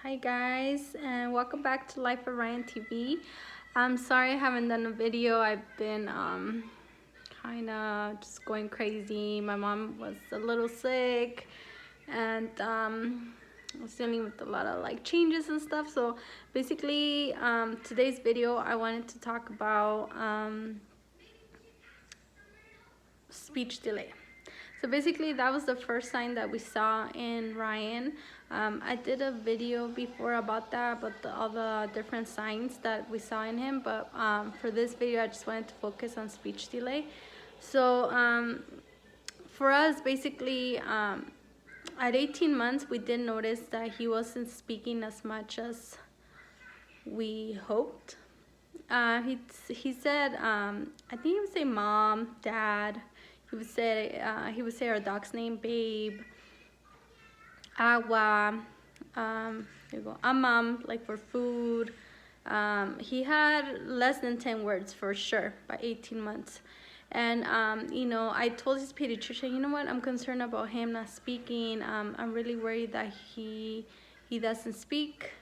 Hi guys, and welcome back to Life of Ryan TV. I'm sorry I haven't done a video. I've been kind of just going crazy. My mom was a little sick, and I was dealing with a lot of changes and stuff. So basically, today's video I wanted to talk about speech delay. So basically that was the first sign that we saw in Ryan. I did a video before about that, about all the different signs that we saw in him, but for this video I just wanted to focus on speech delay. So for us, basically at 18 months we did notice that he wasn't speaking as much as we hoped. He said, I think he would say mom, dad. He would say our dog's name, Babe, Agua, there you go, Amam, like for food. He had less than 10 words for sure by 18 months. And I told his pediatrician, you know what, I'm concerned about him not speaking. I'm really worried that he doesn't speak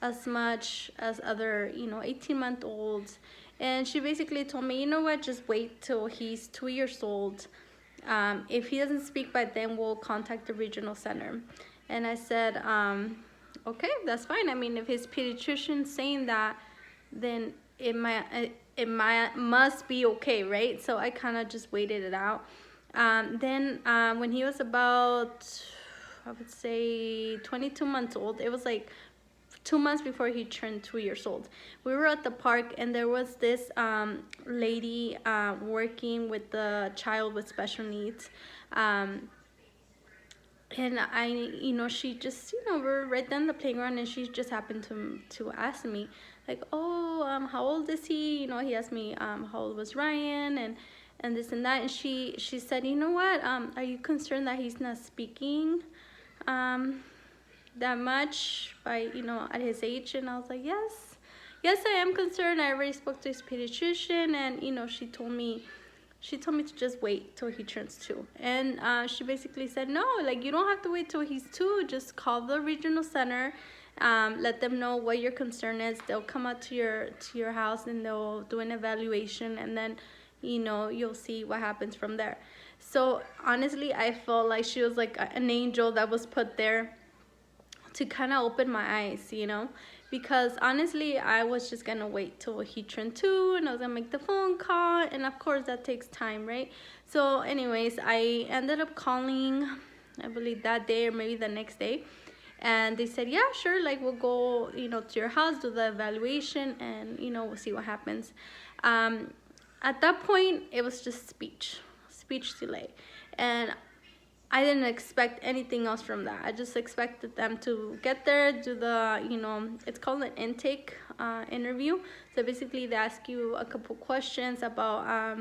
as much as other 18-month-olds. And she basically told me, you know what, just wait till he's 2 years old. If he doesn't speak by then, we'll contact the regional center. And I said, okay, that's fine. I mean, if his pediatrician's saying that, then it must be okay, right? So I kind of just waited it out. Then when he was about, I would say 22 months old, it was like 2 months before he turned 2 years old. We were at the park, and there was this lady working with the child with special needs. And she just, we're right there in the playground, and she just happened to ask me, like, oh, how old is he? He asked me how old was Ryan, and this and that. And she said, you know what, are you concerned that he's not speaking that much by at his age? And I was like, yes, I am concerned. I already spoke to his pediatrician, and she told me to just wait till he turns 2. And she basically said, no, you don't have to wait till he's 2. Just call the regional center, let them know what your concern is. They'll come out to your house, and they'll do an evaluation, and then you'll see what happens from there. So honestly, I felt like she was like an angel that was put there to kind of open my eyes, because honestly I was just gonna wait till he turned 2, and I was gonna make the phone call, and of course that takes time, right? So anyways, I ended up calling, I believe that day or maybe the next day, and they said, yeah, sure, we'll go to your house, do the evaluation, and we'll see what happens. At that point it was just speech delay, and I didn't expect anything else from that. I just expected them to get there, do the, it's called an intake interview. So basically they ask you a couple questions about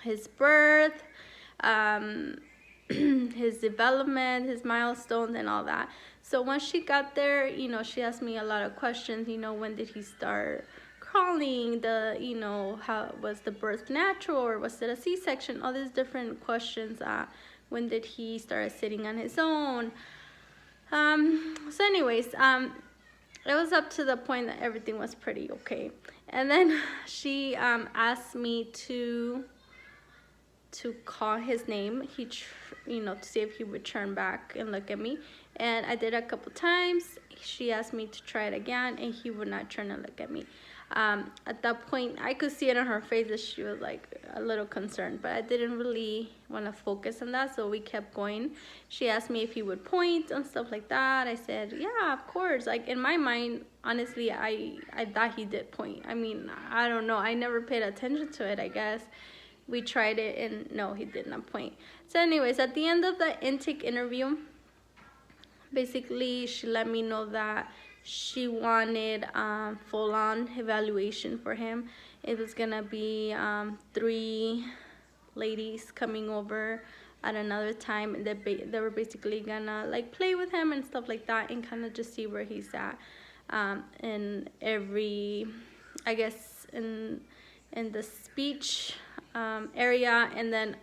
his birth, his development, his milestones, and all that. So once she got there, she asked me a lot of questions. When did he start crawling? How was the birth natural, or was it a C-section? All these different questions. When did he start sitting on his own? So anyways, it was up to the point that everything was pretty okay. And then she asked me to call his name, to see if he would turn back and look at me. And I did a couple times. She asked me to try it again, and he would not turn and look at me. At that point, I could see it on her face that she was a little concerned, but I didn't really want to focus on that, so we kept going. She asked me if he would point and stuff like that. I said, yeah, of course. In my mind, honestly, I thought he did point. I mean, I don't know. I never paid attention to it, I guess. We tried it, and no, he did not point. So anyways, at the end of the intake interview, basically she let me know that she wanted full-on evaluation for him. It was gonna be 3 ladies coming over at another time. They were basically gonna play with him and stuff like that, and kind of just see where he's at in every, I guess, in the speech area, and then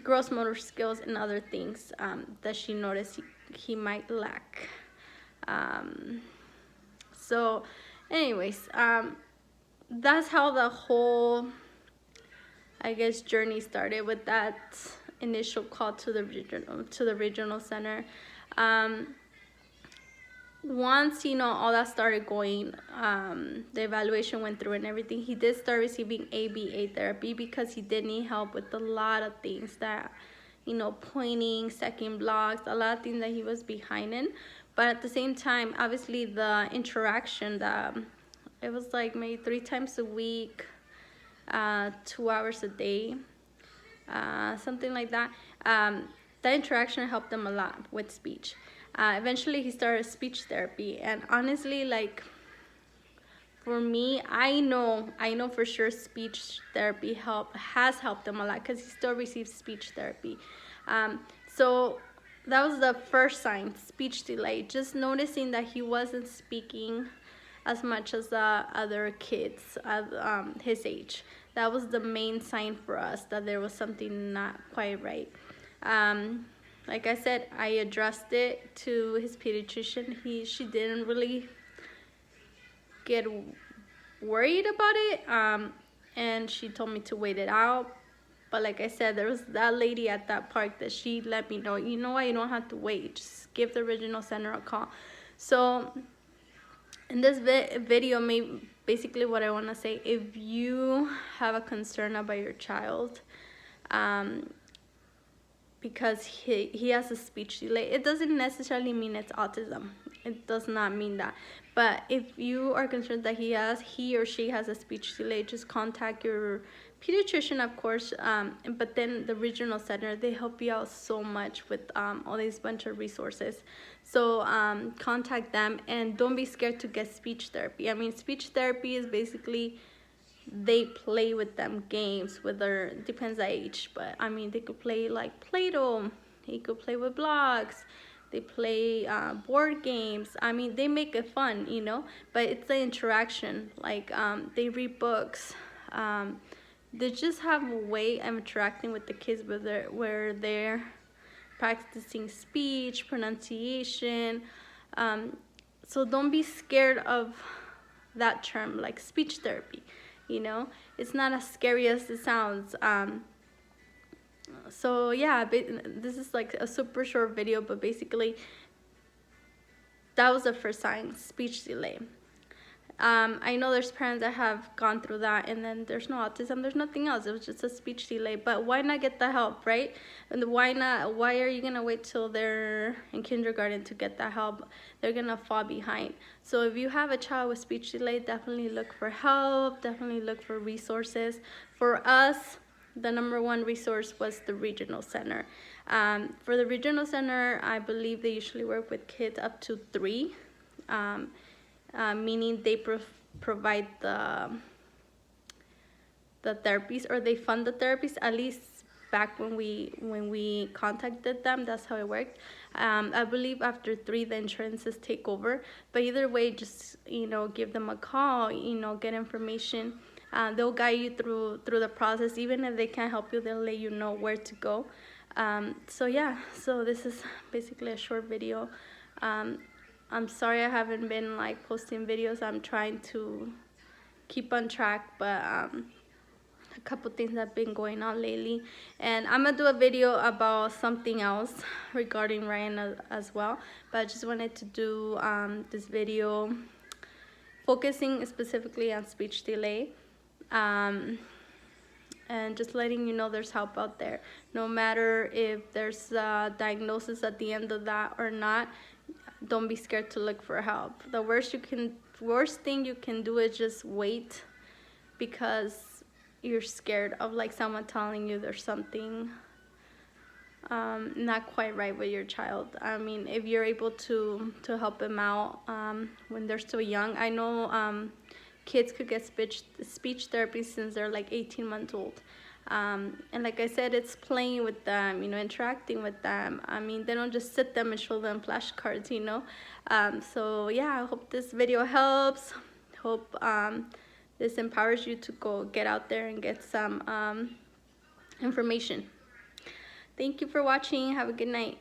gross motor skills and other things that she noticed he might lack. So anyways, that's how the whole, I guess, journey started, with that initial call to the regional center. Once, all that started going, the evaluation went through and everything, he did start receiving ABA therapy, because he did need help with a lot of things that, pointing, stacking blocks, a lot of things that he was behind in. But at the same time, obviously the interaction, that it was like maybe 3 times a week, 2 hours a day, something like that. That interaction helped him a lot with speech. Eventually he started speech therapy, and honestly, like, for me, I know for sure speech therapy has helped him a lot, because he still receives speech therapy. So that was the first sign, speech delay, just noticing that he wasn't speaking as much as the other kids his age. That was the main sign for us that there was something not quite right. Like I said, I addressed it to his pediatrician. She didn't really get worried about it, and she told me to wait it out. But like I said, there was that lady at that park that she let me know, you know what, you don't have to wait, just give the regional center a call. So in this video, basically what I want to say, if you have a concern about your child, because he has a speech delay, it doesn't necessarily mean it's autism. It does not mean that. But if you are concerned that he or she has a speech delay, just contact your pediatrician, of course, but then the regional center, they help you out so much with all these bunch of resources. So contact them, and don't be scared to get speech therapy. I mean, speech therapy is basically, they play with them games, whether, depends on age, but I mean, they could play like Play-Doh, they could play with blocks, they play board games. I mean, they make it fun, but it's the interaction, like they read books, they just have a way of interacting with the kids where they're practicing speech, pronunciation. So don't be scared of that term, like speech therapy. It's not as scary as it sounds. So yeah, this is like a super short video, but basically that was the first sign, speech delay. I know there's parents that have gone through that, and then there's no autism, there's nothing else, it was just a speech delay. But why not get the help, right? And why are you gonna wait till they're in kindergarten to get that help? They're gonna fall behind. So if you have a child with speech delay, definitely look for help, definitely look for resources. For us, the #1 resource was the regional center. For the regional center, I believe they usually work with kids up to 3. Meaning they provide the therapies, or they fund the therapies, at least back when we contacted them, that's how it worked. I believe after 3 the insurances take over, but either way, just give them a call, get information. They'll guide you through the process. Even if they can't help you, they'll let you know where to go. So yeah, so this is basically a short video. I'm sorry I haven't been like posting videos. I'm trying to keep on track, but a couple things have been going on lately, and I'm gonna do a video about something else regarding Ryan as well. But I just wanted to do this video focusing specifically on speech delay, and just letting you know there's help out there, no matter if there's a diagnosis at the end of that or not. Don't be scared to look for help. The worst thing you can do is just wait, because you're scared of like someone telling you there's something not quite right with your child. I mean, if you're able to help them out when they're still young. I know kids could get speech therapy since they're like 18 months old. And like I said, it's playing with them, interacting with them. I mean, they don't just sit them and show them flashcards, So yeah, I hope this video helps. Hope this empowers you to go get out there and get some information. Thank you for watching. Have a good night.